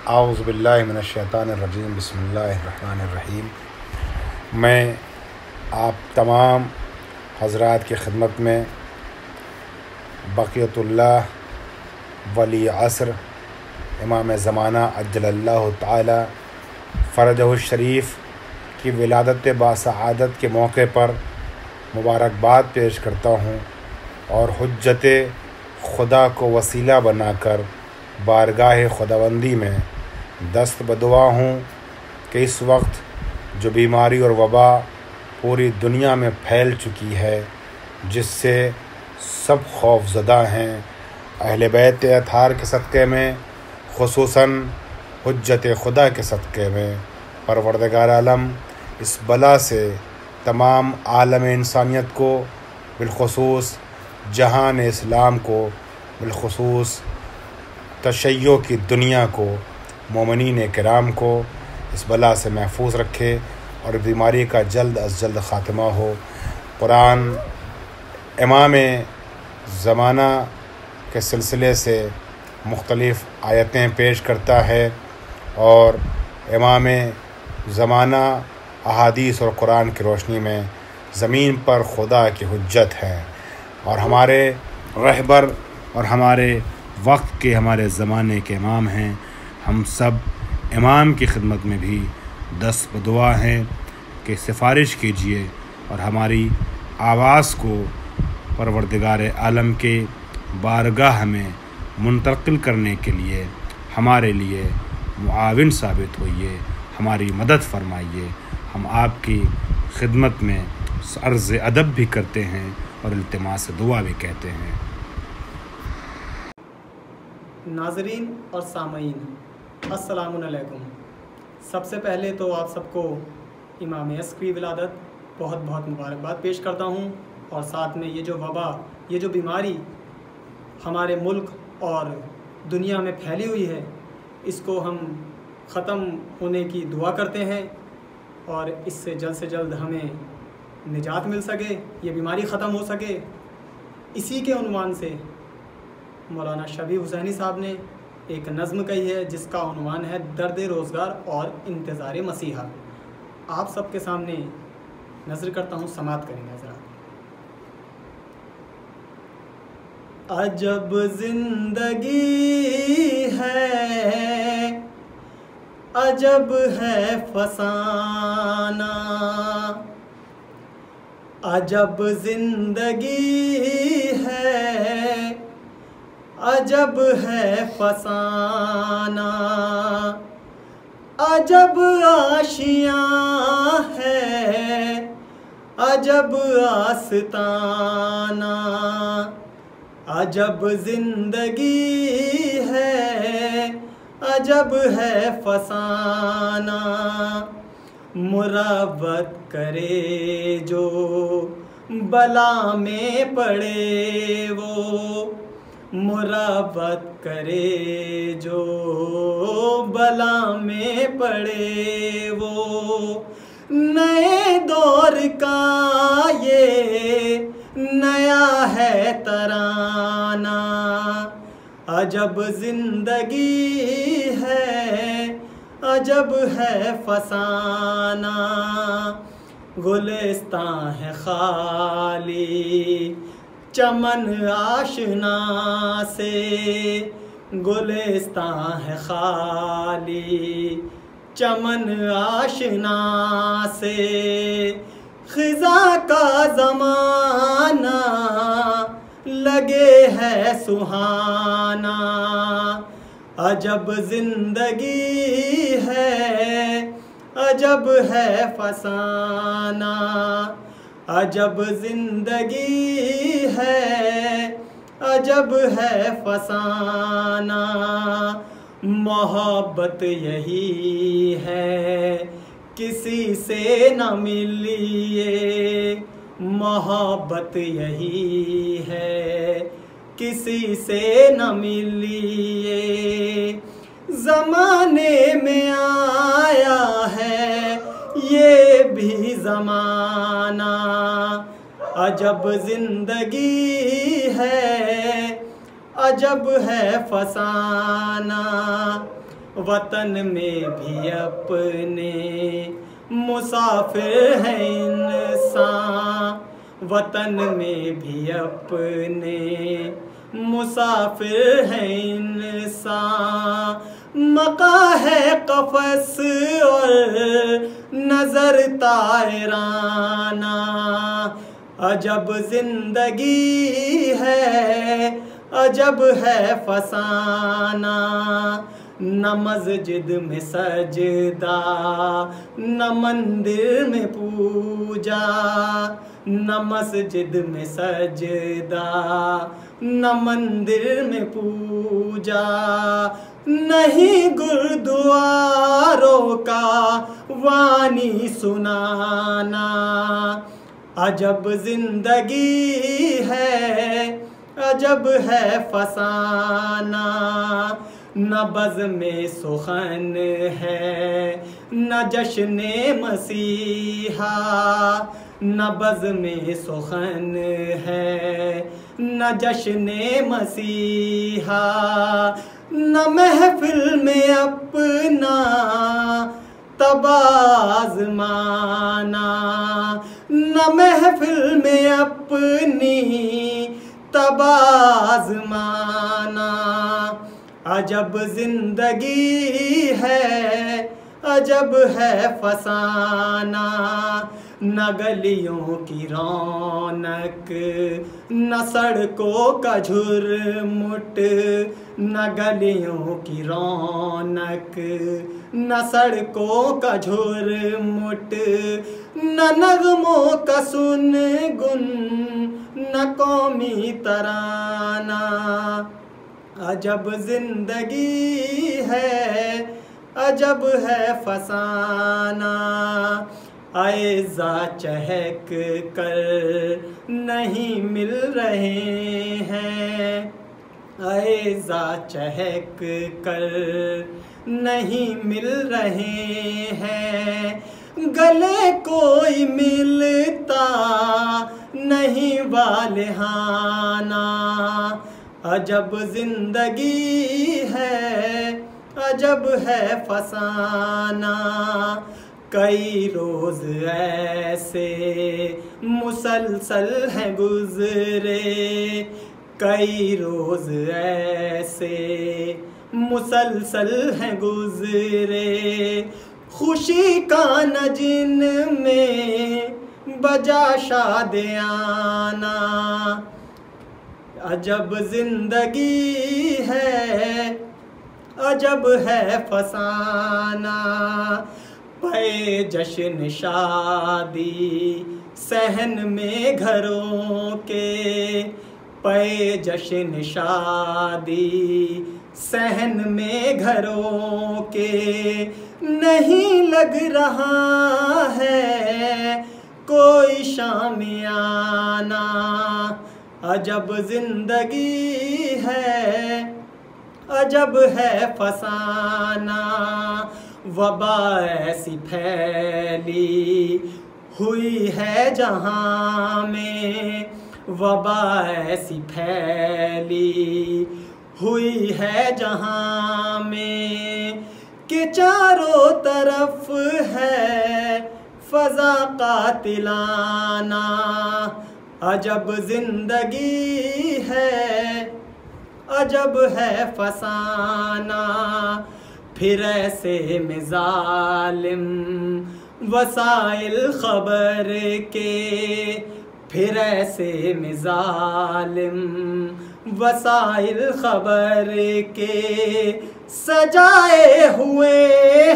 आऊज़ुबिल्लाहि मिनश्शैतानिर्रजीम बिस्मिल्लाहिर्रहमानिर्रहीम। मैं आप तमाम हज़रात की खिदमत में बक़ियतुल्लाह वली असर इमाम ज़माना अज्जलल्लाहु ताला फ़रजहु शरीफ की विलादत बासआदत के मौके पर मुबारकबाद पेश करता हूँ और हुज्जत खुदा को वसीला बनाकर बारगाह खुदाबंदी में दस्त बदुआ हूँ कि इस वक्त जो बीमारी और वबा पूरी दुनिया में फैल चुकी है, जिससे सब खौफज़दा हैं, अहले बैत अताहर के सदक़े में, खुसूसन हुज्जत खुदा के सदक़े में परवरदिगार आलम इस बला से तमाम आलम इंसानियत को, बिलखुसूस जहान इस्लाम को, बिलखुसूस तशय्यो की दुनिया को, मोमिनीन किराम को इस बला से महफूज रखे और बीमारी का जल्द अज जल्द ख़ात्मा हो। कुरान इमाम ज़माना के सिलसिले से मुख्तलिफ़ आयतें पेश करता है और इमाम ज़माना अहादीस और कुरान की रोशनी में ज़मीन पर खुदा की हुज्जत है और हमारे रहबर और हमारे वक्त के, हमारे ज़माने के इमाम हैं। हम सब इमाम की खिदमत में भी दस्त बदुआ हैं कि सिफारिश कीजिए और हमारी आवाज़ को परवरदिगार आलम के बारगाह में मुंतकिल करने के लिए हमारे लिए मुआविन साबित होइए, हमारी मदद फरमाइए। हम आपकी खिदमत में अर्ज़ अदब भी करते हैं और इल्तिमास दुआ भी कहते हैं। नाज़रीन और सामईन, अस्सलामुअलैकुम। सबसे पहले तो आप सबको इमाम यसक़ की विलादत बहुत बहुत मुबारकबाद पेश करता हूँ और साथ में ये जो वबा, ये जो बीमारी हमारे मुल्क और दुनिया में फैली हुई है, इसको हम ख़त्म होने की दुआ करते हैं और इससे जल्द हमें निजात मिल सके, ये बीमारी ख़त्म हो सके। इसी के उन्वान से मौलाना शबीह हुसैनी साहब ने एक नज़्म कही है जिसका उन्वान है दर्द रोज़गार और इंतज़ार मसीहा। आप सबके सामने नज़र करता हूँ, समात करेंगे ज़रा। अजब ज़िंदगी है, अजब है फसाना, अजब ज़िंदगी है, अजब है फसाना, अजब आशियाँ है, अजब आस्ताना, अजब ज़िंदगी है, अजब है फसाना। मुराबत करे जो बला में पड़े वो, मुराबत करे जो बला में पड़े वो, नए दौर का ये नया है तराना। अजब ज़िंदगी है, अजब है फसाना, गुलिस्तां है खाली चमन आशना से, गुलिस्तां है खाली चमन आशना से, ख़िज़ा का ज़माना लगे है सुहाना। अजब ज़िंदगी है, अजब है फसाना, अजब ज़िंदगी है, अजब है फसाना। मोहब्बत यही है किसी से न मिलिए, मोहब्बत यही है किसी से न मिलिए। ज़माने में आया है ये भी ज़माना, अजब ज़िंदगी है, अजब है फसाना। वतन में भी अपने मुसाफिर हैं इंसान, वतन में भी अपने मुसाफिर हैं इंसान। मका है कफस और नजर तायराना, अजब जिंदगी है अजब है फसाना। न मस्जिद में सजदा न मंदिर में पूजा, न मस्जिद में सजदा न मंदिर में पूजा। नहीं गुरुद्वारों का वाणी सुनाना, अजब जिंदगी है अजब है फसाना। न बज़्म सुखन है न जश्न मसीहा, न बज़्म सुखन है न जश्न मसीहा। न महफिल में अपना तबाज़माना, न महफिल में अपनी तबाज़माना। अजब जिंदगी है अजब है फसाना। न गलियों की रौनक न सड़कों का झुरमुट, न गलियों की रौनक न सड़कों का झुरमुट। न नगमों का सुन गुन न कौमी तराना, अजब जिंदगी है अजब है फसाना। ऐज़ा चहक कर नहीं मिल रहे हैं, ऐज़ा चहक कर नहीं मिल रहे हैं। गले कोई मिलता नहीं वालिहाना, अजब जिंदगी है अजब है फसाना। कई रोज ऐसे मुसलसल हैं गुजरे, कई रोज ऐसे मुसलसल हैं गुजरे। खुशी का न जिनमें बजा शादियाना, अजब जिंदगी है अजब है फसाना। पे जश्न शादी सहन में घरों के, पे जश्न शादी सहन में घरों के। नहीं लग रहा है कोई शामियाना, अजब जिंदगी है अजब है फसाना। वबा ऐसी फैली हुई है जहाँ में, वबा ऐसी फैली हुई है जहाँ में। कि चारों तरफ है फजा कातिलाना, अजब जिंदगी है अजब है फसाना। फिर ऐसे में जालिम वसाइल खबर के, फिर ऐसे में जालिम वसाइल खबर के। सजाए हुए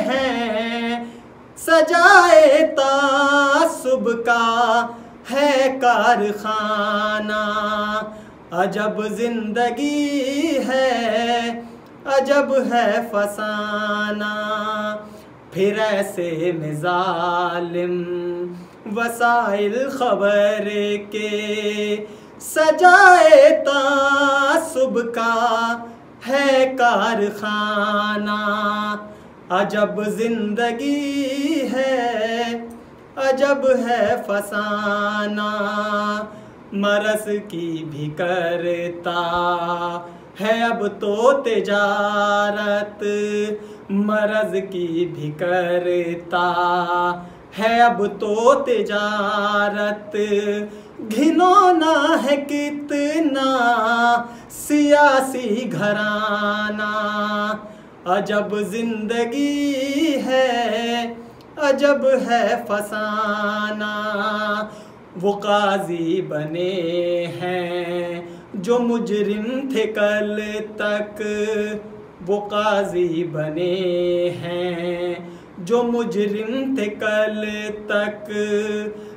हैं सजाए तासुब का है कारखाना, अजब जिंदगी है अजब है फसाना। फिर ऐसे में जालिम वसाइल खबर के, सजाए तासुब का है कारखाना, अजब जिंदगी है अजब है फसाना। मरस की भी करता है अब तो तिजारत, मरज की भी करता है अब तो तिजारत। घिनौना है कितना सियासी घराना, अजब जिंदगी है अजब है फसाना। वो काजी बने हैं जो मुजरिम थे कल तक, वो काजी बने हैं जो मुजरिम थे कल तक।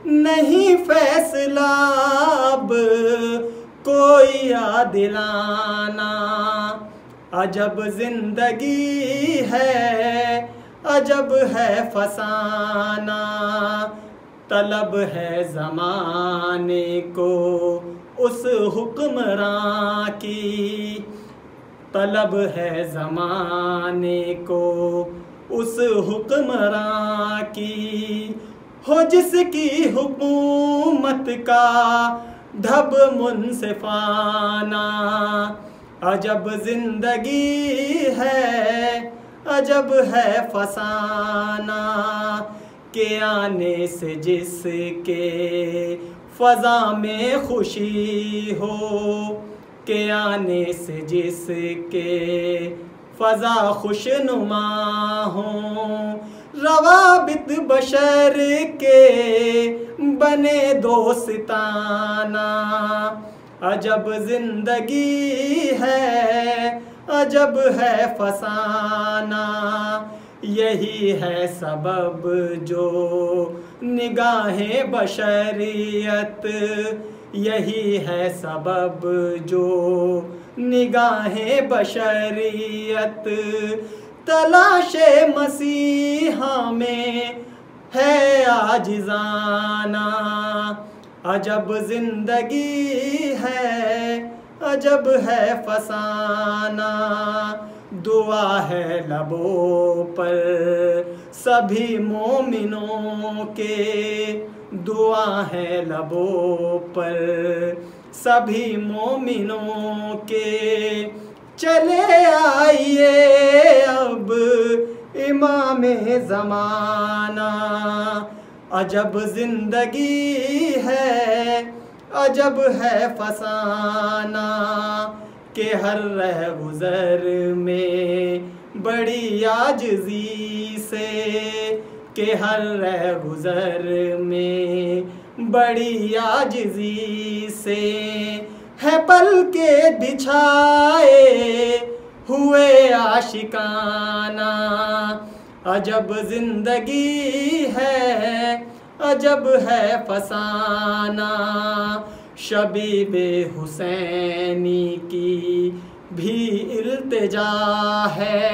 नहीं फैसला अब कोई आदिलाना, अजब जिंदगी है अजब है फसाना। तलब है ज़माने को उस हुक्मरां की, तलब है ज़माने को उस हुक्मरां की, हो जिसकी हुकूमत का ढब मुनसिफाना। अजब जिंदगी है अजब है फसाना, के आने से जिसके फ़ज़ा में खुशी हो, के आने से जिसके फ़ज़ा खुशनुमा हो। रवाबित बशर के बने दोस्ताना, अजब जिंदगी है अजब है फसाना। यही है सबब जो निगाहें बशरियत, यही है सबब जो निगाहें बशरियत। तलाशे मसीहा में है आजिज़ाना, अजब जिंदगी है अजब है फसाना। दुआ है लबों पर सभी मोमिनों के, दुआ है लबों पर सभी मोमिनों के। चले आइए अब इमामे ज़माना, अजब जिंदगी है अजब है फसाना। के हर रह गुज़र में बड़ी आजिज़ी से, के हर रह गुज़र में बड़ी आजिज़ी से। है पल के बिछाए हुए आशिकाना, अजब जिंदगी है अजब है फसाना। शबीबे हुसैनी की भी इल्तिजा है,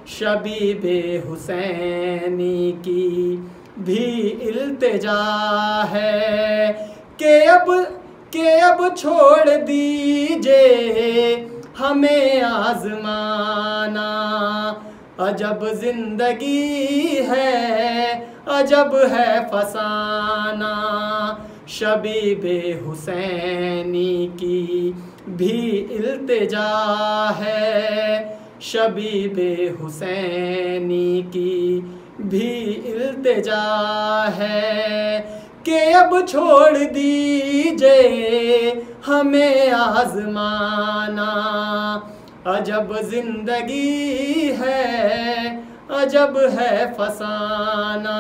शबीबे हुसैनी की भी इल्तिजा है। के अब छोड़ दीजिए हमें आज़माना, अजब जिंदगी है अजब है फसाना। शबीबे हुसैनी की भी इल्तिजा है, शबीबे हुसैनी की भी इल्तिजा है। के अब छोड़ दीजिए हमें आज़माना, अजब जिंदगी है अजब है फसाना।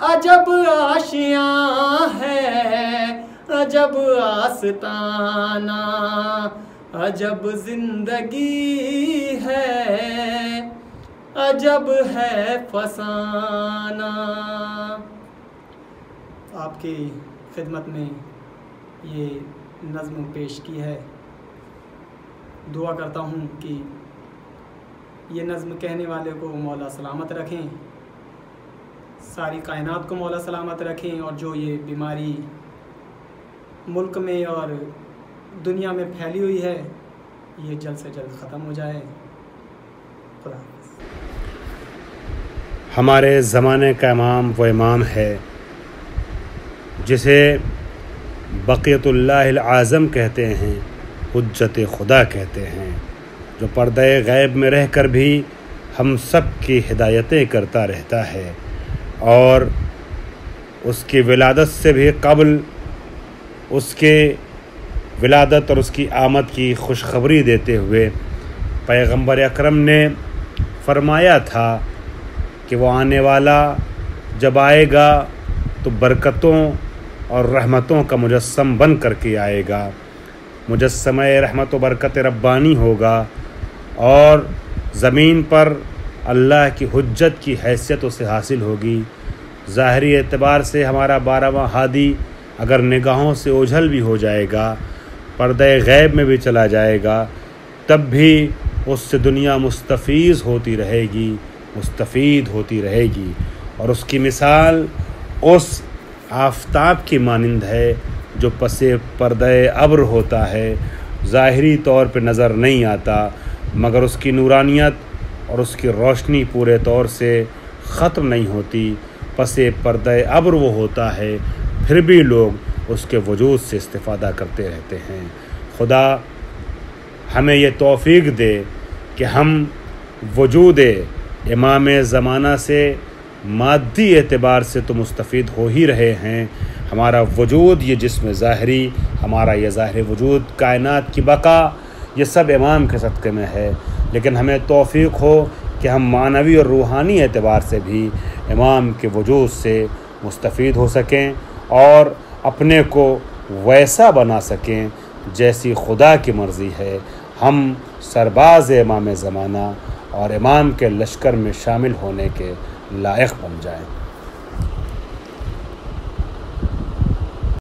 अजब आशियाँ है अजब आस्ताना, अजब जिंदगी है अजब है फसाना। आपकी खिदमत में ये नज़्म पेश की है। दुआ करता हूँ कि ये नज़्म कहने वाले को मौला सलामत रखें, सारी कायनात को मौला सलामत रखें, और जो ये बीमारी मुल्क में और दुनिया में फैली हुई है ये जल्द से जल्द ख़त्म हो जाए। खुदा हमारे ज़माने का इमाम वो इमाम है जिसे बक़ियतुल्लाहिल आज़म कहते हैं, हुज्जत खुदा कहते हैं, जो पर्दे गैब में रहकर भी हम सब की हिदायतें करता रहता है। और उसकी विलादत से भी कबल उसके विलादत और उसकी आमद की खुशखबरी देते हुए पैगंबर अकरम ने फरमाया था कि वो आने वाला जब आएगा तो बरकतों और रहमतों का मुजस्सम बन करके आएगा। मुजस्सम रहमत व बरकत रब्बानी होगा और ज़मीन पर अल्लाह की हुज्जत की हैसियत उसे हासिल होगी। ज़ाहरी एतबार से हमारा 12वां हादी अगर निगाहों से ओझल भी हो जाएगा, पर्दे गैब में भी चला जाएगा, तब भी उससे दुनिया मुस्तफ़ीज़ होती रहेगी, मुस्तफ़ीद होती रहेगी। और उसकी मिसाल उस आफ़ताब की मानिंद है जो पसे पर्दे अब्र होता है, ज़ाहिरी तौर पे नज़र नहीं आता, मगर उसकी नूरानियत और उसकी रोशनी पूरे तौर से ख़त्म नहीं होती। पसे पर्दे अब्र वो होता है, फिर भी लोग उसके वजूद से इस्तिफ़ादा करते रहते हैं। खुदा हमें ये तौफ़ीक़ दे कि हम वजूद इमाम ज़माना से मादी एतबार से तो मुस्तफ़ीद हो ही रहे हैं। हमारा वजूद ये जिस्म ज़ाहरी, हमारा ये ज़ाहिर वजूद, कायनात की बका, ये सब इमाम के सदक़े में है। लेकिन हमें तौफ़ीक़ हो कि हम मानवी और रूहानी एतबार से भी इमाम के वजूद से मुस्तफ़ीद हो सकें और अपने को वैसा बना सकें जैसी खुदा की मर्ज़ी है। हम सरबाज़ इमाम ज़माना और इमाम के लश्कर में शामिल होने के लायक बन जाएं।